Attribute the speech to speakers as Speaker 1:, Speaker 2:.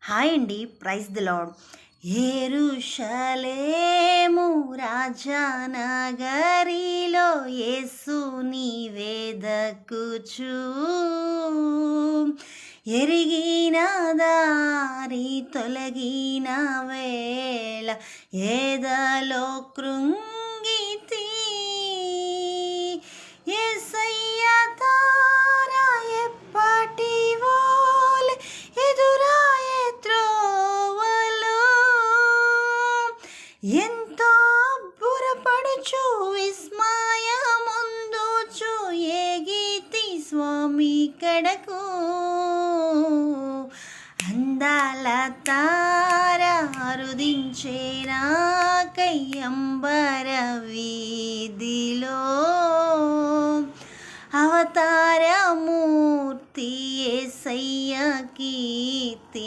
Speaker 1: Hi అండి, praise the lord. యెరూషలేము రాజనగరిలో యేసు నీవేదకుచు ఎరిగిన దారి తొలగిన వేళ ఏదలో కృంగితి యేసయ్య తారా ఎప్పటి వోలె ఎదురాయే త్రోవలో ఎంతో బురపడుచు విస్మయముందుచు ఏగితి స్వామి కడకు అందాల తార అరుదించేనా కయ్యంబర వీధిలో అవతారమూర్తి యేసయ్య కీర్తి